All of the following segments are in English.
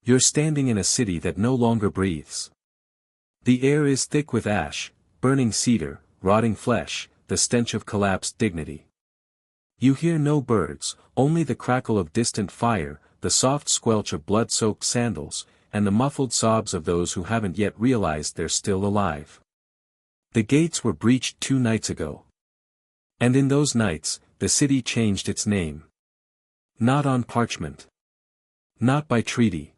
You're standing in a city that no longer breathes. The air is thick with ash, burning cedar, rotting flesh, the stench of collapsed dignity. You hear no birds, only the crackle of distant fire, the soft squelch of blood-soaked sandals, and the muffled sobs of those who haven't yet realized they're still alive. The gates were breached 2 nights ago. And in those nights, the city changed its name. Not on parchment. Not by treaty.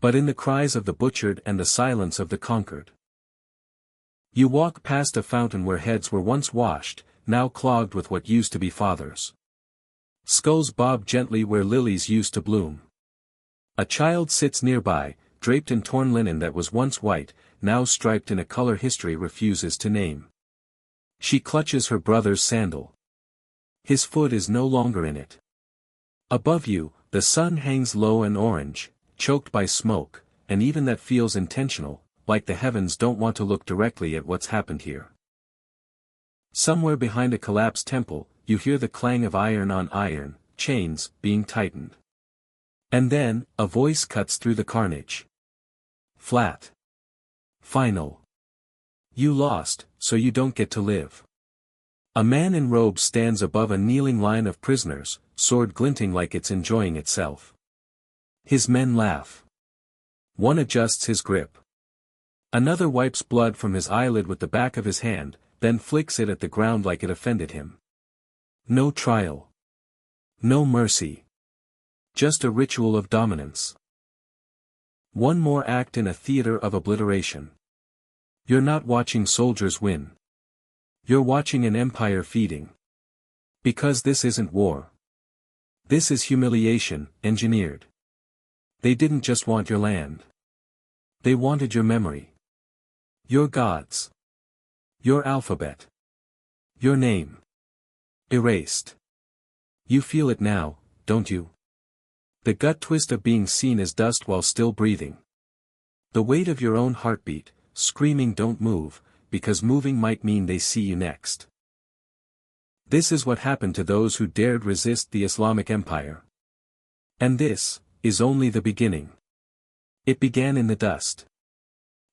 But in the cries of the butchered and the silence of the conquered. You walk past a fountain where heads were once washed, now clogged with what used to be fathers. Skulls bob gently where lilies used to bloom. A child sits nearby, draped in torn linen that was once white, now striped in a color history refuses to name. She clutches her brother's sandal. His foot is no longer in it. Above you, the sun hangs low and orange, choked by smoke, and even that feels intentional, like the heavens don't want to look directly at what's happened here. Somewhere behind a collapsed temple, you hear the clang of iron on iron, chains being tightened. And then, a voice cuts through the carnage. Flat. Final. You lost, so you don't get to live. A man in robes stands above a kneeling line of prisoners, sword glinting like it's enjoying itself. His men laugh. One adjusts his grip. Another wipes blood from his eyelid with the back of his hand, then flicks it at the ground like it offended him. No trial. No mercy. Just a ritual of dominance. One more act in a theater of obliteration. You're not watching soldiers win. You're watching an empire feeding. Because this isn't war. This is humiliation, engineered. They didn't just want your land. They wanted your memory. Your gods. Your alphabet. Your name. Erased. You feel it now, don't you? The gut twist of being seen as dust while still breathing. The weight of your own heartbeat, screaming don't move, because moving might mean they see you next. This is what happened to those who dared resist the Islamic Empire. And this is only the beginning. It began in the dust.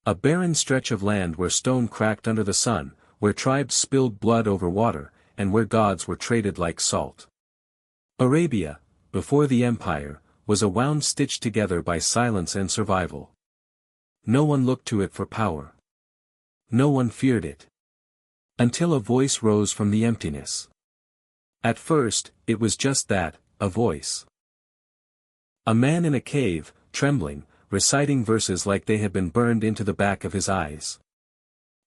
A barren stretch of land where stone cracked under the sun, where tribes spilled blood over water, and where gods were traded like salt. Arabia, before the empire, was a wound stitched together by silence and survival. No one looked to it for power. No one feared it. Until a voice rose from the emptiness. At first, it was just that, a voice. A man in a cave, trembling, reciting verses like they had been burned into the back of his eyes.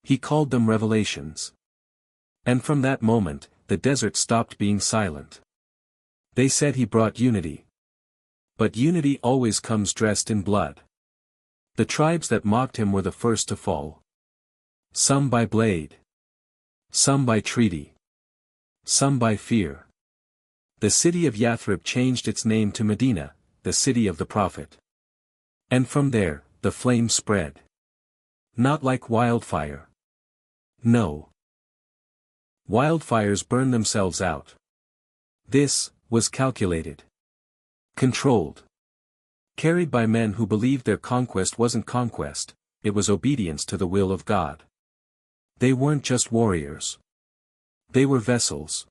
He called them revelations. And from that moment, the desert stopped being silent. They said he brought unity. But unity always comes dressed in blood. The tribes that mocked him were the first to fall. Some by blade. Some by treaty. Some by fear. The city of Yathrib changed its name to Medina, the city of the prophet. And from there, the flame spread. Not like wildfire. No. Wildfires burn themselves out. This was calculated. Controlled. Carried by men who believed their conquest wasn't conquest, it was obedience to the will of God. They weren't just warriors. They were vessels.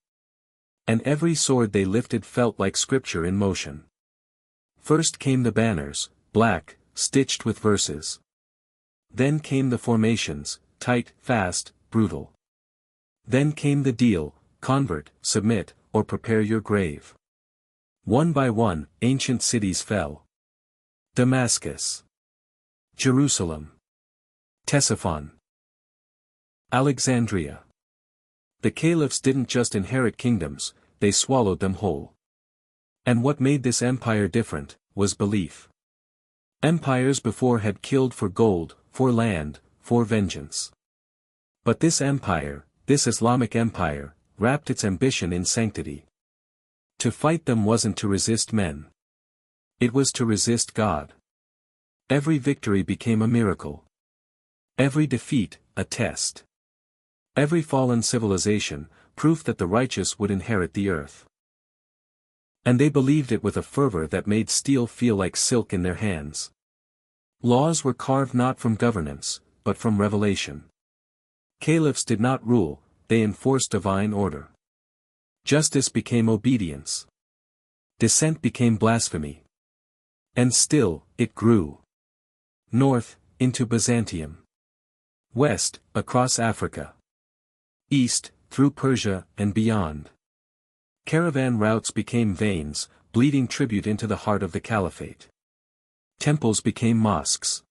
And every sword they lifted felt like scripture in motion. First came the banners, black, stitched with verses. Then came the formations, tight, fast, brutal. Then came the deal, convert, submit, or prepare your grave. One by one, ancient cities fell. Damascus. Jerusalem. Ctesiphon. Alexandria. The caliphs didn't just inherit kingdoms, they swallowed them whole. And what made this empire different, was belief. Empires before had killed for gold, for land, for vengeance. But this empire, this Islamic empire, wrapped its ambition in sanctity. To fight them wasn't to resist men. It was to resist God. Every victory became a miracle. Every defeat, a test. Every fallen civilization, proof that the righteous would inherit the earth. And they believed it with a fervor that made steel feel like silk in their hands. Laws were carved not from governance, but from revelation. Caliphs did not rule, they enforced divine order. Justice became obedience. Dissent became blasphemy. And still, it grew. North, into Byzantium. West, across Africa. East, through Persia and beyond. Caravan routes became veins, bleeding tribute into the heart of the caliphate. Temples became mosques.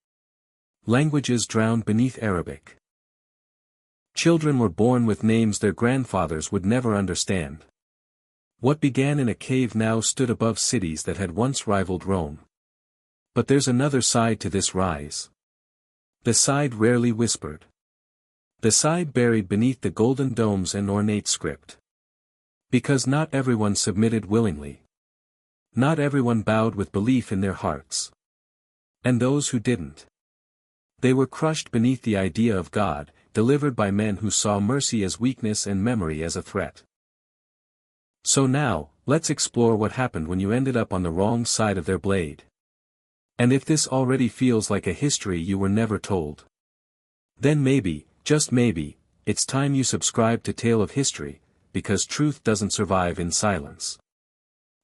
Languages drowned beneath Arabic. Children were born with names their grandfathers would never understand. What began in a cave now stood above cities that had once rivaled Rome. But there's another side to this rise. The side rarely whispered. The side buried beneath the golden domes and ornate script. Because not everyone submitted willingly. Not everyone bowed with belief in their hearts. And those who didn't. They were crushed beneath the idea of God, delivered by men who saw mercy as weakness and memory as a threat. So now, let's explore what happened when you ended up on the wrong side of their blade. And if this already feels like a history you were never told, then maybe, just maybe, it's time you subscribe to Tale of History, because truth doesn't survive in silence.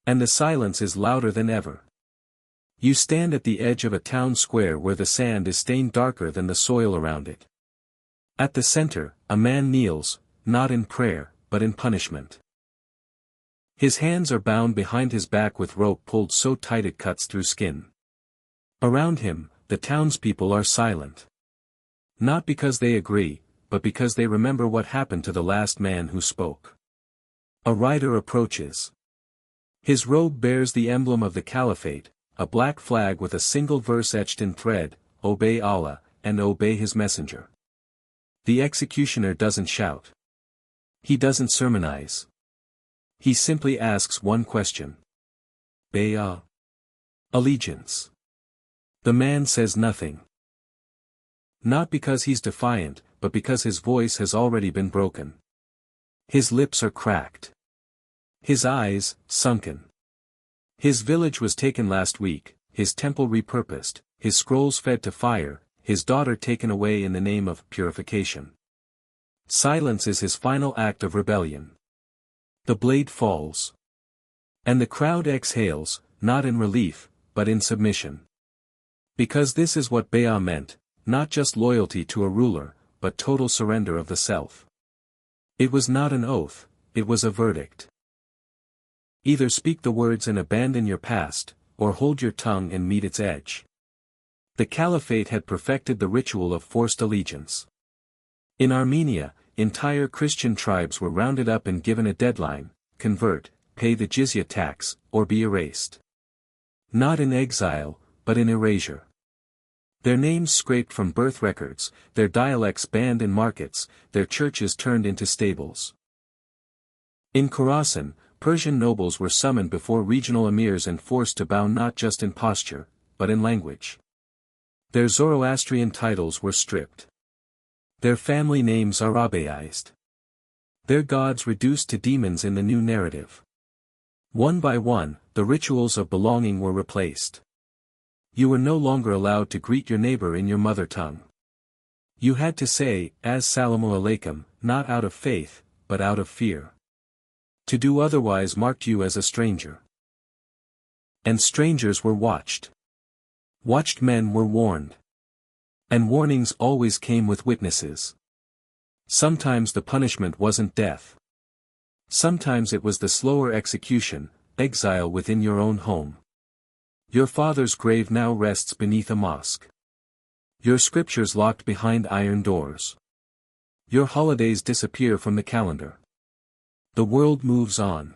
And the silence is louder than ever. You stand at the edge of a town square where the sand is stained darker than the soil around it. At the center, a man kneels, not in prayer, but in punishment. His hands are bound behind his back with rope pulled so tight it cuts through skin. Around him, the townspeople are silent. Not because they agree, but because they remember what happened to the last man who spoke. A rider approaches. His robe bears the emblem of the caliphate, a black flag with a single verse etched in thread, "Obey Allah, and obey His messenger." The executioner doesn't shout. He doesn't sermonize. He simply asks one question. Bay'ah. Allegiance. The man says nothing. Not because he's defiant, but because his voice has already been broken. His lips are cracked. His eyes, sunken. His village was taken last week, his temple repurposed, his scrolls fed to fire, his daughter taken away in the name of purification. Silence is his final act of rebellion. The blade falls. And the crowd exhales, not in relief, but in submission. Because this is what Bay'ah meant, not just loyalty to a ruler, but total surrender of the self. It was not an oath, it was a verdict. Either speak the words and abandon your past, or hold your tongue and meet its edge. The caliphate had perfected the ritual of forced allegiance. In Armenia, entire Christian tribes were rounded up and given a deadline: convert, pay the jizya tax, or be erased. Not in exile, but in erasure. Their names scraped from birth records, their dialects banned in markets, their churches turned into stables. In Khorasan, Persian nobles were summoned before regional emirs and forced to bow not just in posture, but in language. Their Zoroastrian titles were stripped. Their family names Arabiized. Their gods reduced to demons in the new narrative. One by one, the rituals of belonging were replaced. You were no longer allowed to greet your neighbor in your mother tongue. You had to say, "As-salamu alaykum," not out of faith, but out of fear. To do otherwise marked you as a stranger. And strangers were watched. Watched men were warned. And warnings always came with witnesses. Sometimes the punishment wasn't death. Sometimes it was the slower execution, exile within your own home. Your father's grave now rests beneath a mosque. Your scriptures locked behind iron doors. Your holidays disappear from the calendar. The world moves on.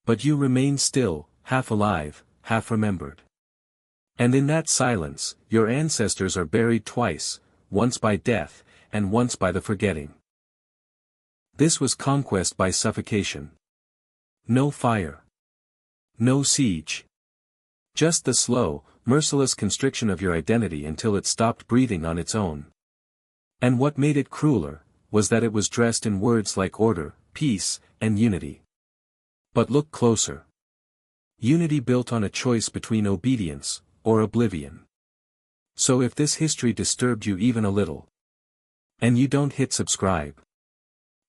But you remain still, half alive, half remembered. And in that silence, your ancestors are buried twice, once by death, and once by the forgetting. This was conquest by suffocation. No fire. No siege. Just the slow, merciless constriction of your identity until it stopped breathing on its own. And what made it crueler, was that it was dressed in words like order, peace, and unity. But look closer. Unity built on a choice between obedience, or oblivion. So if this history disturbed you even a little, and you don't hit subscribe,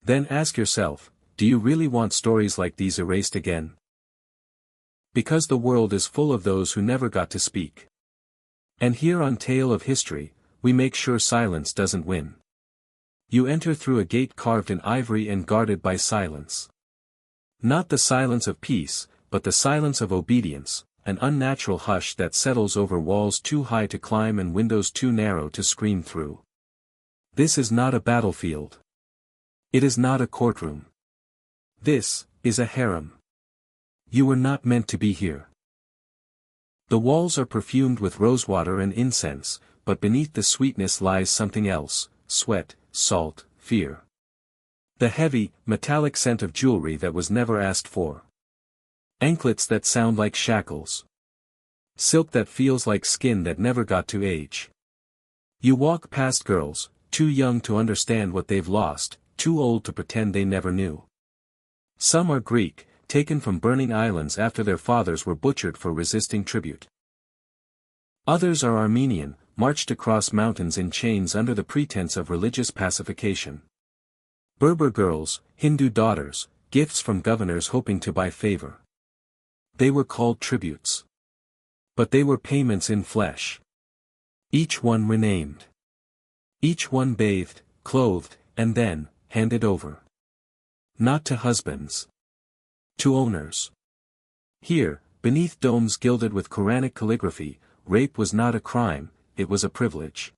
then ask yourself, do you really want stories like these erased again? Because the world is full of those who never got to speak. And here on Tale of History, we make sure silence doesn't win. You enter through a gate carved in ivory and guarded by silence. Not the silence of peace, but the silence of obedience, an unnatural hush that settles over walls too high to climb and windows too narrow to scream through. This is not a battlefield. It is not a courtroom. This is a harem. You were not meant to be here. The walls are perfumed with rosewater and incense, but beneath the sweetness lies something else: sweat, salt, fear. The heavy, metallic scent of jewelry that was never asked for. Anklets that sound like shackles. Silk that feels like skin that never got to age. You walk past girls, too young to understand what they've lost, too old to pretend they never knew. Some are Greek, taken from burning islands after their fathers were butchered for resisting tribute. Others are Armenian, marched across mountains in chains under the pretense of religious pacification. Berber girls, Hindu daughters, gifts from governors hoping to buy favor. They were called tributes. But they were payments in flesh. Each one renamed. Each one bathed, clothed, and then, handed over. Not to husbands. To owners. Here, beneath domes gilded with Quranic calligraphy, rape was not a crime, it was a privilege.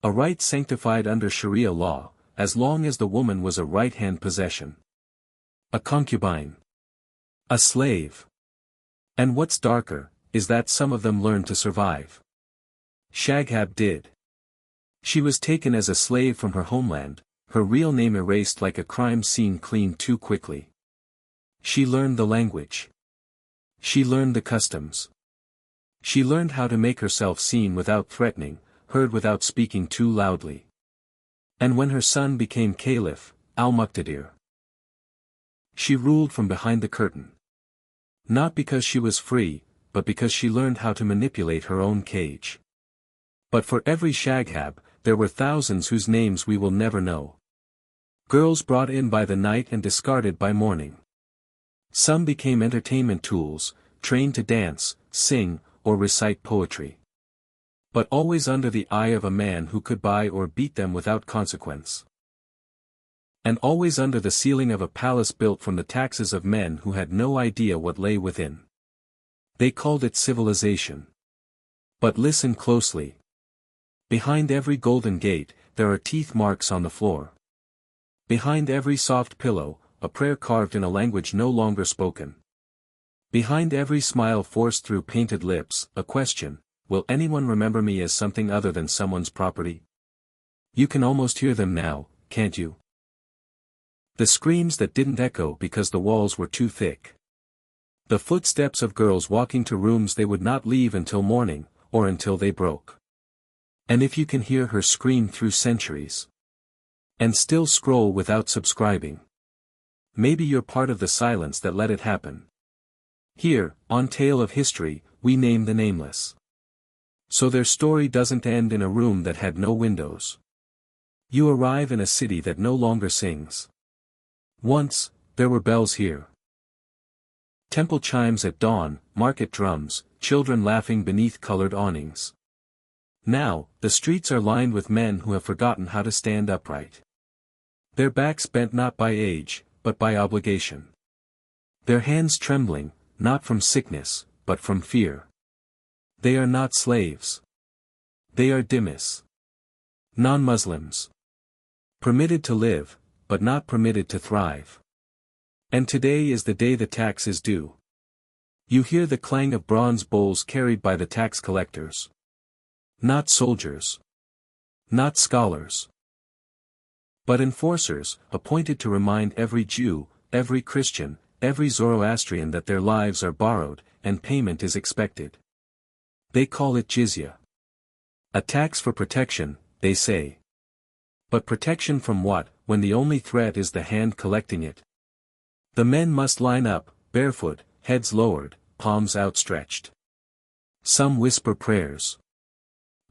A right sanctified under Sharia law, as long as the woman was a right-hand possession. A concubine. A slave. And what's darker, is that some of them learned to survive. Shaghab did. She was taken as a slave from her homeland, her real name erased like a crime scene cleaned too quickly. She learned the language. She learned the customs. She learned how to make herself seen without threatening, heard without speaking too loudly. And when her son became Caliph, al-Muqtadir, she ruled from behind the curtain. Not because she was free, but because she learned how to manipulate her own cage. But for every Shaghab, there were thousands whose names we will never know. Girls brought in by the night and discarded by morning. Some became entertainment tools, trained to dance, sing, or recite poetry. But always under the eye of a man who could buy or beat them without consequence. And always under the ceiling of a palace built from the taxes of men who had no idea what lay within. They called it civilization. But listen closely. Behind every golden gate, there are teeth marks on the floor. Behind every soft pillow, a prayer carved in a language no longer spoken. Behind every smile forced through painted lips, a question: will anyone remember me as something other than someone's property? You can almost hear them now, can't you? The screams that didn't echo because the walls were too thick. The footsteps of girls walking to rooms they would not leave until morning, or until they broke. And if you can hear her scream through centuries, and still scroll without subscribing, maybe you're part of the silence that let it happen. Here, on Tale of History, we name the nameless. So their story doesn't end in a room that had no windows. You arrive in a city that no longer sings. Once, there were bells here. Temple chimes at dawn, market drums, children laughing beneath colored awnings. Now, the streets are lined with men who have forgotten how to stand upright. Their backs bent not by age, but by obligation. Their hands trembling, not from sickness, but from fear. They are not slaves. They are dhimmis. Non-Muslims. Permitted to live, but not permitted to thrive. And today is the day the tax is due. You hear the clang of bronze bowls carried by the tax collectors. Not soldiers. Not scholars. But enforcers, appointed to remind every Jew, every Christian, every Zoroastrian that their lives are borrowed, and payment is expected. They call it jizya. A tax for protection, they say. But protection from what, when the only threat is the hand collecting it? The men must line up, barefoot, heads lowered, palms outstretched. Some whisper prayers.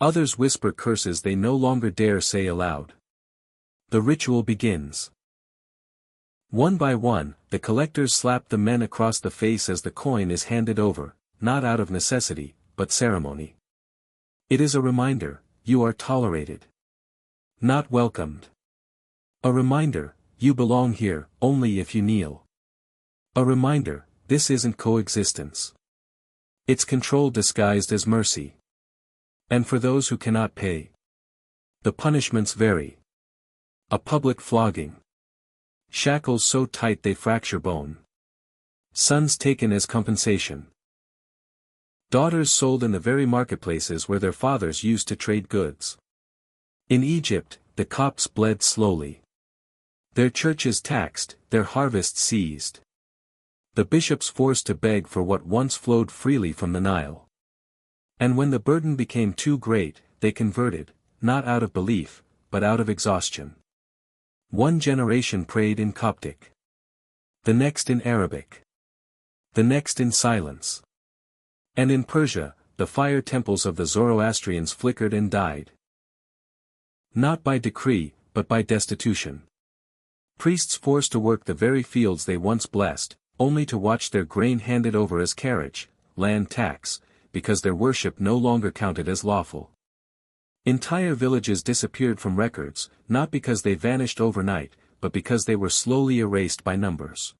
Others whisper curses they no longer dare say aloud. The ritual begins. One by one, the collectors slap the men across the face as the coin is handed over, not out of necessity, but ceremony. It is a reminder, you are tolerated. Not welcomed. A reminder, you belong here, only if you kneel. A reminder, this isn't coexistence. It's control disguised as mercy. And for those who cannot pay, the punishments vary. A public flogging. Shackles so tight they fracture bone. Sons taken as compensation. Daughters sold in the very marketplaces where their fathers used to trade goods. In Egypt, the Copts bled slowly. Their churches taxed, their harvests seized. The bishops forced to beg for what once flowed freely from the Nile. And when the burden became too great, they converted, not out of belief, but out of exhaustion. One generation prayed in Coptic. The next in Arabic. The next in silence. And in Persia, the fire temples of the Zoroastrians flickered and died. Not by decree, but by destitution. Priests forced to work the very fields they once blessed, only to watch their grain handed over as carriage, land tax, because their worship no longer counted as lawful. Entire villages disappeared from records, not because they vanished overnight, but because they were slowly erased by numbers.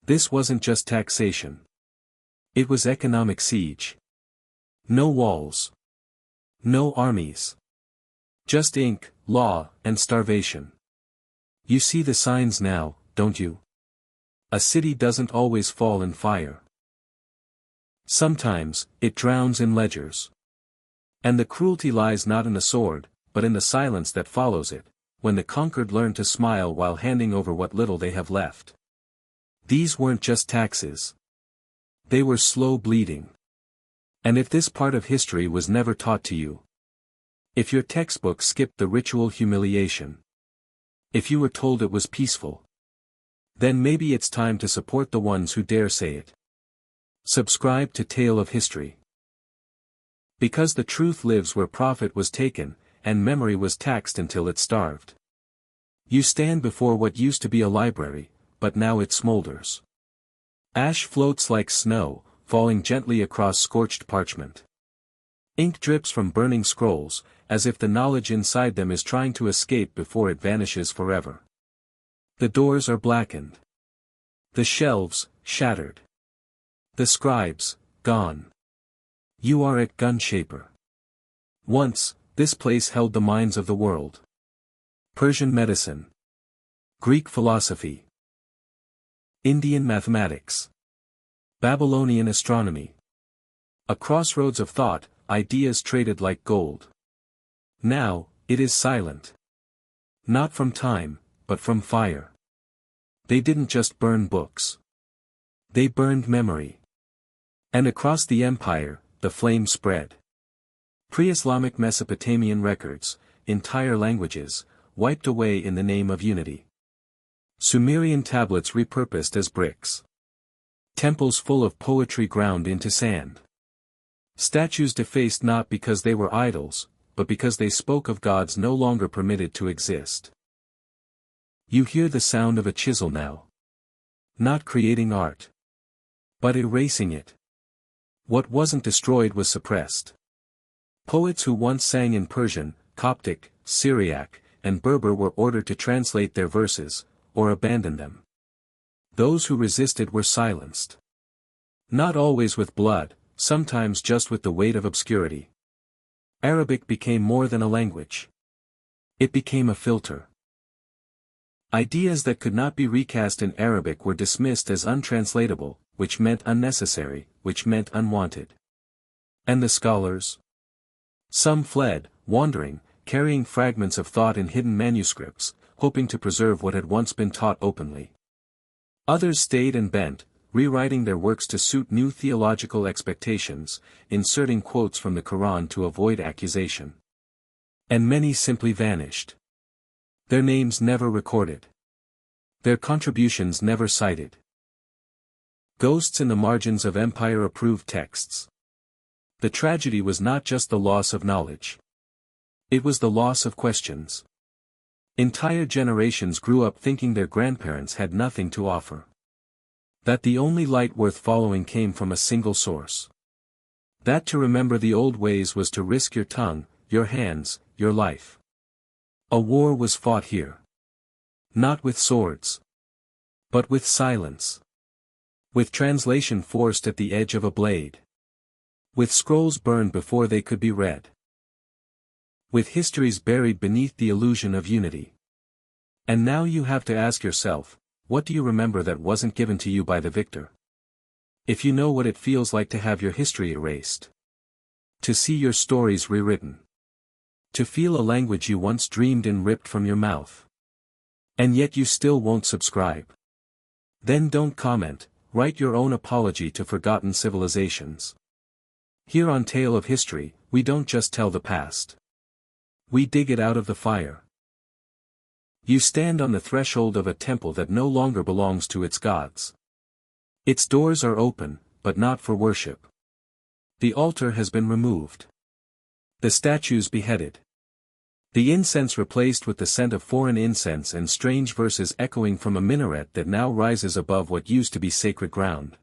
This wasn't just taxation. It was economic siege. No walls. No armies. Just ink, law, and starvation. You see the signs now, don't you? A city doesn't always fall in fire. Sometimes, it drowns in ledgers. And the cruelty lies not in the sword, but in the silence that follows it, when the conquered learn to smile while handing over what little they have left. These weren't just taxes. They were slow bleeding. And if this part of history was never taught to you, if your textbook skipped the ritual humiliation, if you were told it was peaceful, then maybe it's time to support the ones who dare say it. Subscribe to Tale of History. Because the truth lives where profit was taken, and memory was taxed until it starved. You stand before what used to be a library, but now it smolders. Ash floats like snow, falling gently across scorched parchment. Ink drips from burning scrolls, as if the knowledge inside them is trying to escape before it vanishes forever. The doors are blackened. The shelves, shattered. The scribes, gone. You are at Gunshaper. Once, this place held the minds of the world. Persian medicine. Greek philosophy. Indian mathematics. Babylonian astronomy. A crossroads of thought, ideas traded like gold. Now, it is silent. Not from time, but from fire. They didn't just burn books. They burned memory. And across the empire, the flame spread. Pre-Islamic Mesopotamian records, entire languages, wiped away in the name of unity. Sumerian tablets repurposed as bricks. Temples full of poetry ground into sand. Statues defaced not because they were idols, but because they spoke of gods no longer permitted to exist. You hear the sound of a chisel now. Not creating art, but erasing it. What wasn't destroyed was suppressed. Poets who once sang in Persian, Coptic, Syriac, and Berber were ordered to translate their verses, or abandon them. Those who resisted were silenced. Not always with blood, sometimes just with the weight of obscurity. Arabic became more than a language. It became a filter. Ideas that could not be recast in Arabic were dismissed as untranslatable, which meant unnecessary, which meant unwanted. And the scholars? Some fled, wandering, carrying fragments of thought in hidden manuscripts, hoping to preserve what had once been taught openly. Others stayed and bent, rewriting their works to suit new theological expectations, inserting quotes from the Quran to avoid accusation. And many simply vanished. Their names never recorded. Their contributions never cited. Ghosts in the margins of empire-approved texts. The tragedy was not just the loss of knowledge. It was the loss of questions. Entire generations grew up thinking their grandparents had nothing to offer. That the only light worth following came from a single source. That to remember the old ways was to risk your tongue, your hands, your life. A war was fought here. Not with swords. But with silence. With translation forced at the edge of a blade. With scrolls burned before they could be read. With histories buried beneath the illusion of unity. And now you have to ask yourself, what do you remember that wasn't given to you by the victor? If you know what it feels like to have your history erased. To see your stories rewritten. To feel a language you once dreamed in ripped from your mouth. And yet you still won't subscribe. Then don't comment, write your own apology to forgotten civilizations. Here on Tale of History, we don't just tell the past. We dig it out of the fire. You stand on the threshold of a temple that no longer belongs to its gods. Its doors are open, but not for worship. The altar has been removed. The statues beheaded. The incense replaced with the scent of foreign incense and strange verses echoing from a minaret that now rises above what used to be sacred ground.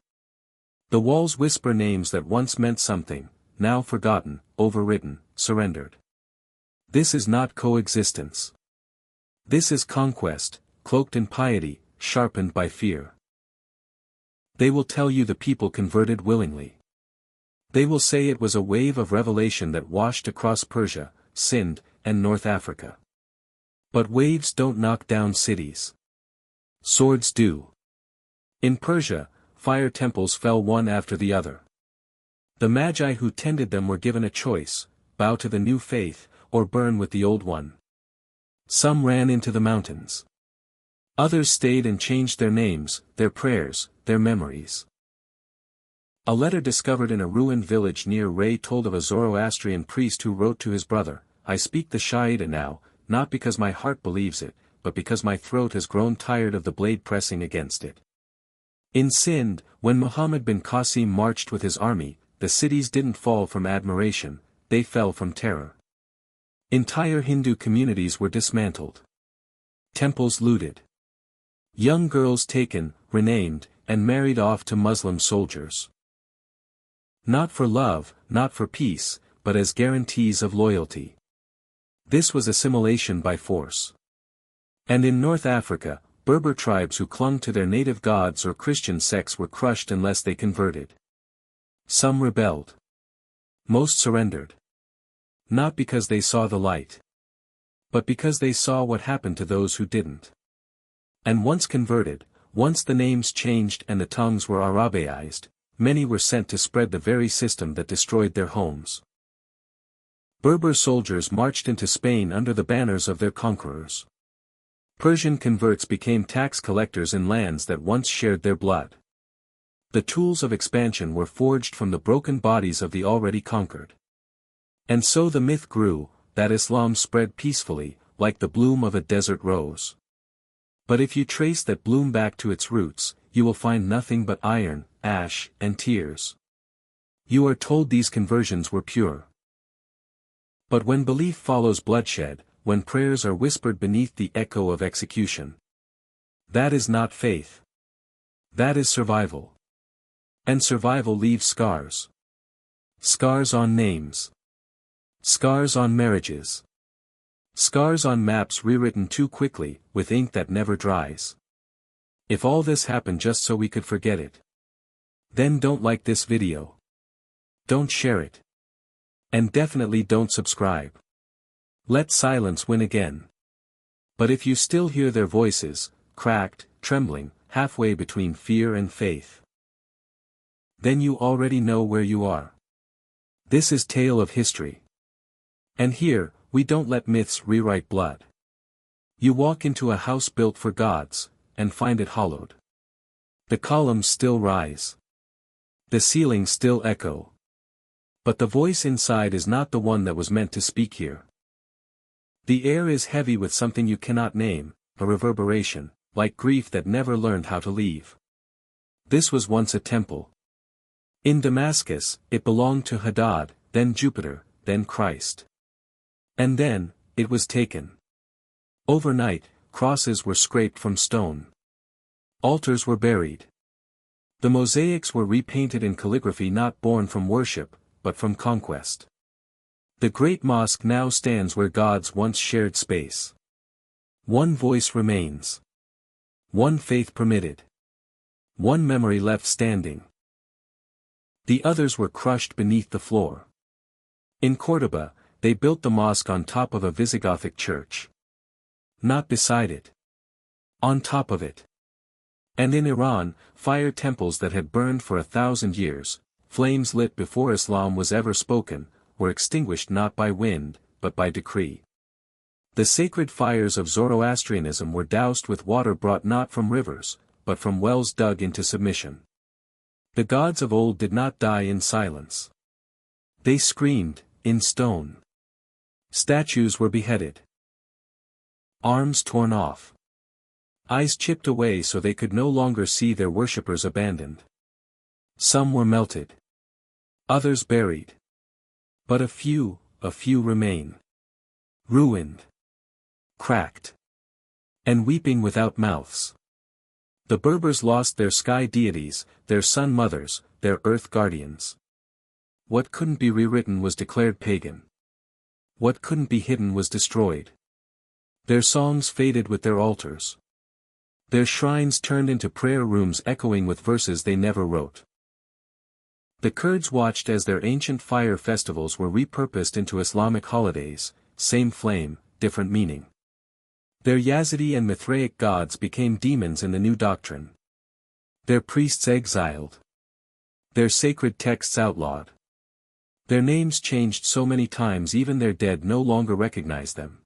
The walls whisper names that once meant something, now forgotten, overwritten, surrendered. This is not coexistence. This is conquest, cloaked in piety, sharpened by fear. They will tell you the people converted willingly. They will say it was a wave of revelation that washed across Persia, Sind, and North Africa. But waves don't knock down cities. Swords do. In Persia, fire temples fell one after the other. The magi who tended them were given a choice, bow to the new faith, or burn with the old one. Some ran into the mountains. Others stayed and changed their names, their prayers, their memories. A letter discovered in a ruined village near Ray told of a Zoroastrian priest who wrote to his brother, "I speak the Shahida now, not because my heart believes it, but because my throat has grown tired of the blade pressing against it." In Sind, when Muhammad bin Qasim marched with his army, the cities didn't fall from admiration, they fell from terror. Entire Hindu communities were dismantled. Temples looted. Young girls taken, renamed, and married off to Muslim soldiers. Not for love, not for peace, but as guarantees of loyalty. This was assimilation by force. And in North Africa, Berber tribes who clung to their native gods or Christian sects were crushed unless they converted. Some rebelled. Most surrendered. Not because they saw the light. But because they saw what happened to those who didn't. And once converted, once the names changed and the tongues were Arabaized, many were sent to spread the very system that destroyed their homes. Berber soldiers marched into Spain under the banners of their conquerors. Persian converts became tax collectors in lands that once shared their blood. The tools of expansion were forged from the broken bodies of the already conquered. And so the myth grew, that Islam spread peacefully, like the bloom of a desert rose. But if you trace that bloom back to its roots, you will find nothing but iron, ash, and tears. You are told these conversions were pure. But when belief follows bloodshed, when prayers are whispered beneath the echo of execution, that is not faith. That is survival. And survival leaves scars. Scars on names. Scars on marriages. Scars on maps rewritten too quickly, with ink that never dries. If all this happened just so we could forget it, then don't like this video. Don't share it. And definitely don't subscribe. Let silence win again. But if you still hear their voices, cracked, trembling, halfway between fear and faith, then you already know where you are. This is Tale of History. And here, we don't let myths rewrite blood. You walk into a house built for gods, and find it hollowed. The columns still rise. The ceilings still echo. But the voice inside is not the one that was meant to speak here. The air is heavy with something you cannot name, a reverberation, like grief that never learned how to leave. This was once a temple. In Damascus, it belonged to Hadad, then Jupiter, then Christ. And then, it was taken. Overnight, crosses were scraped from stone. Altars were buried. The mosaics were repainted in calligraphy not born from worship, but from conquest. The great mosque now stands where gods once shared space. One voice remains. One faith permitted. One memory left standing. The others were crushed beneath the floor. In Córdoba, they built the mosque on top of a Visigothic church. Not beside it. On top of it. And in Iran, fire temples that had burned for 1,000 years, flames lit before Islam was ever spoken, were extinguished not by wind, but by decree. The sacred fires of Zoroastrianism were doused with water brought not from rivers, but from wells dug into submission. The gods of old did not die in silence. They screamed, in stone. Statues were beheaded. Arms torn off. Eyes chipped away so they could no longer see their worshippers abandoned. Some were melted. Others buried. But a few remain. Ruined. Cracked. And weeping without mouths. The Berbers lost their sky deities, their sun mothers, their earth guardians. What couldn't be rewritten was declared pagan. What couldn't be hidden was destroyed. Their songs faded with their altars. Their shrines turned into prayer rooms echoing with verses they never wrote. The Kurds watched as their ancient fire festivals were repurposed into Islamic holidays, same flame, different meaning. Their Yazidi and Mithraic gods became demons in the new doctrine. Their priests exiled. Their sacred texts outlawed. Their names changed so many times even their dead no longer recognized them.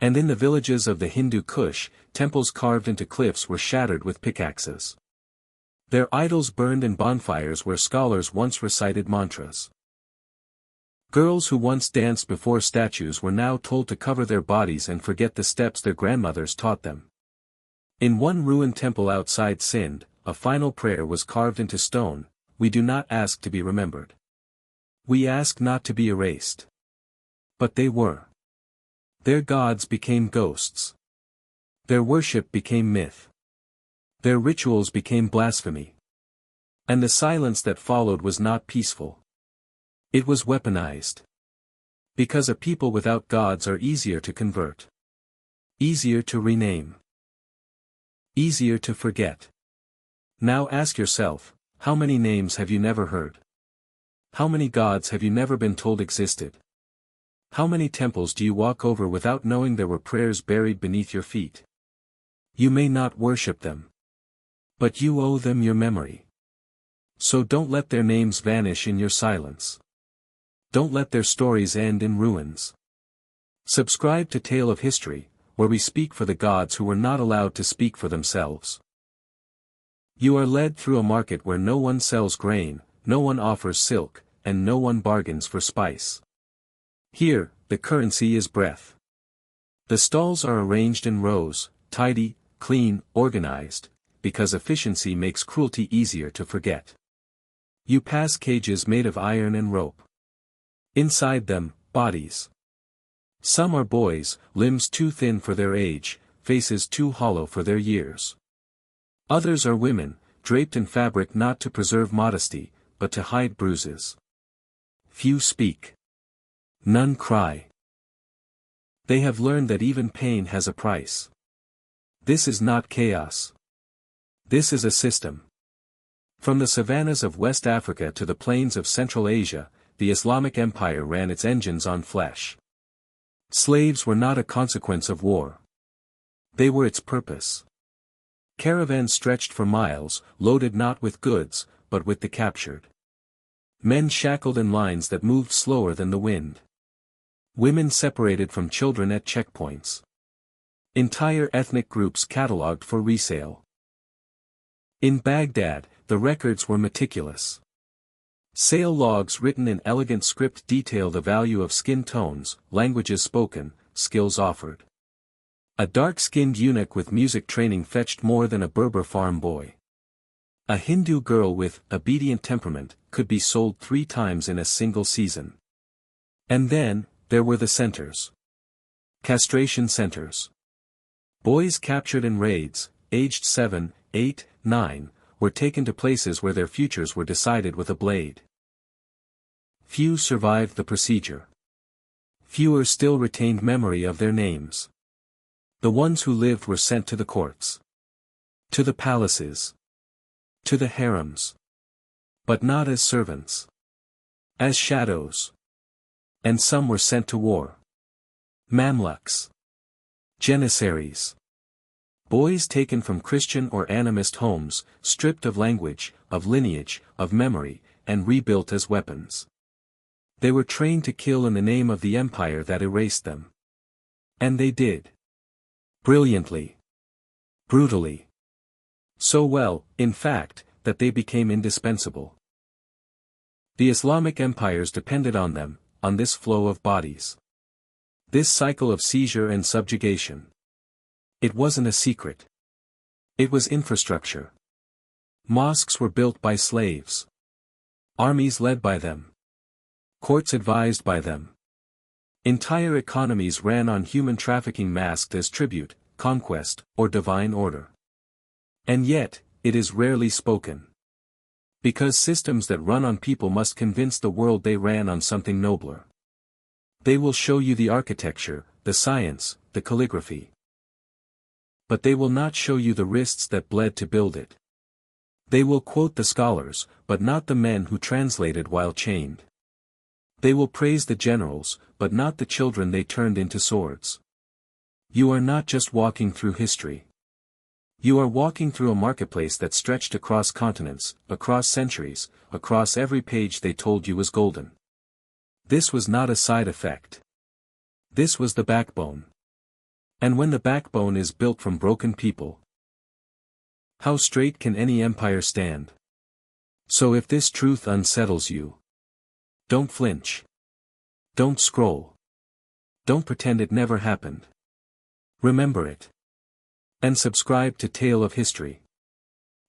And in the villages of the Hindu Kush, temples carved into cliffs were shattered with pickaxes. Their idols burned in bonfires where scholars once recited mantras. Girls who once danced before statues were now told to cover their bodies and forget the steps their grandmothers taught them. In one ruined temple outside Sindh, a final prayer was carved into stone: "We do not ask to be remembered. We ask not to be erased." But they were. Their gods became ghosts. Their worship became myth. Their rituals became blasphemy. And the silence that followed was not peaceful. It was weaponized. Because a people without gods are easier to convert. Easier to rename. Easier to forget. Now ask yourself, how many names have you never heard? How many gods have you never been told existed? How many temples do you walk over without knowing there were prayers buried beneath your feet? You may not worship them. But you owe them your memory. So don't let their names vanish in your silence. Don't let their stories end in ruins. Subscribe to Tale of History, where we speak for the gods who were not allowed to speak for themselves. You are led through a market where no one sells grain, no one offers silk, and no one bargains for spice. Here, the currency is breath. The stalls are arranged in rows, tidy, clean, organized, because efficiency makes cruelty easier to forget. You pass cages made of iron and rope. Inside them, bodies. Some are boys, limbs too thin for their age, faces too hollow for their years. Others are women, draped in fabric not to preserve modesty, but to hide bruises. Few speak. None cry. They have learned that even pain has a price. This is not chaos. This is a system. From the savannas of West Africa to the plains of Central Asia, the Islamic Empire ran its engines on flesh. Slaves were not a consequence of war. They were its purpose. Caravans stretched for miles, loaded not with goods, but with the captured. Men shackled in lines that moved slower than the wind. Women separated from children at checkpoints. Entire ethnic groups catalogued for resale. In Baghdad, the records were meticulous. Sale logs written in elegant script detail the value of skin tones, languages spoken, skills offered. A dark-skinned eunuch with music training fetched more than a Berber farm boy. A Hindu girl with obedient temperament could be sold 3 times in a single season. And then, there were the centers. Castration centers. Boys captured in raids, aged 7, 8, 9, were taken to places where their futures were decided with a blade. Few survived the procedure. Fewer still retained memory of their names. The ones who lived were sent to the courts. To the palaces. To the harems. But not as servants. As shadows. And some were sent to war. Mamluks. Janissaries. Boys taken from Christian or animist homes, stripped of language, of lineage, of memory, and rebuilt as weapons. They were trained to kill in the name of the empire that erased them. And they did. Brilliantly. Brutally. So well, in fact, that they became indispensable. The Islamic empires depended on them, on this flow of bodies. This cycle of seizure and subjugation. It wasn't a secret. It was infrastructure. Mosques were built by slaves. Armies led by them. Courts advised by them. Entire economies ran on human trafficking masked as tribute, conquest, or divine order. And yet, it is rarely spoken. Because systems that run on people must convince the world they ran on something nobler. They will show you the architecture, the science, the calligraphy. But they will not show you the wrists that bled to build it. They will quote the scholars, but not the men who translated while chained. They will praise the generals, but not the children they turned into swords. You are not just walking through history. You are walking through a marketplace that stretched across continents, across centuries, across every page they told you was golden. This was not a side effect. This was the backbone. And when the backbone is built from broken people, how straight can any empire stand? So if this truth unsettles you, don't flinch. Don't scroll. Don't pretend it never happened. Remember it. And subscribe to Tale of History.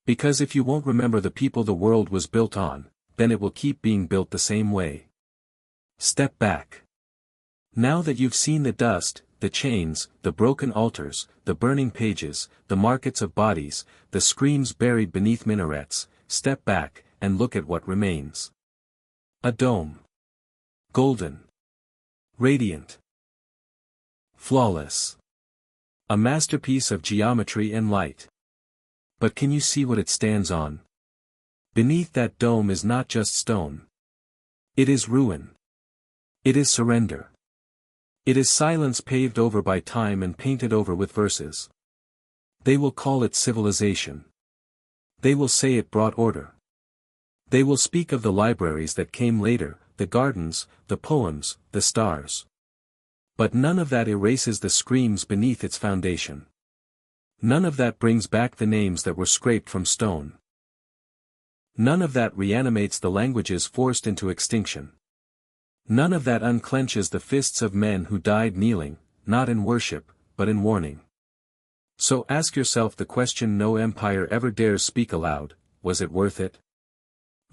Because if you won't remember the people the world was built on, then it will keep being built the same way. Step back. Now that you've seen the dust, the chains, the broken altars, the burning pages, the markets of bodies, the screams buried beneath minarets, step back, and look at what remains. A dome. Golden. Radiant. Flawless. A masterpiece of geometry and light. But can you see what it stands on? Beneath that dome is not just stone. It is ruin. It is surrender. It is silence paved over by time and painted over with verses. They will call it civilization. They will say it brought order. They will speak of the libraries that came later, the gardens, the poems, the stars. But none of that erases the screams beneath its foundation. None of that brings back the names that were scraped from stone. None of that reanimates the languages forced into extinction. None of that unclenches the fists of men who died kneeling, not in worship, but in warning. So ask yourself the question no empire ever dares speak aloud: was it worth it?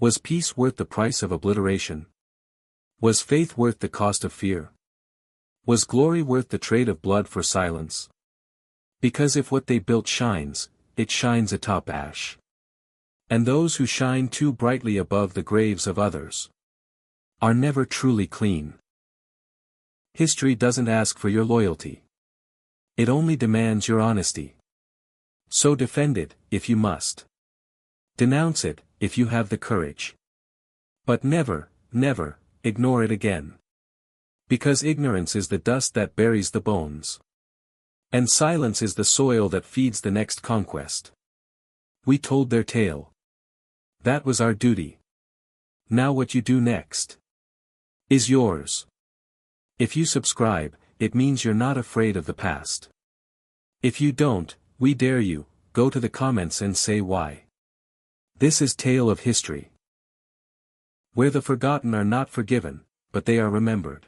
Was peace worth the price of obliteration? Was faith worth the cost of fear? Was glory worth the trade of blood for silence? Because if what they built shines, it shines atop ash. And those who shine too brightly above the graves of others are never truly clean. History doesn't ask for your loyalty. It only demands your honesty. So defend it, if you must. Denounce it, if you have the courage. But never, never, ignore it again. Because ignorance is the dust that buries the bones. And silence is the soil that feeds the next conquest. We told their tale. That was our duty. Now what you do next is yours. If you subscribe, it means you're not afraid of the past. If you don't, we dare you, go to the comments and say why. This is Tale of History, where the forgotten are not forgiven, but they are remembered.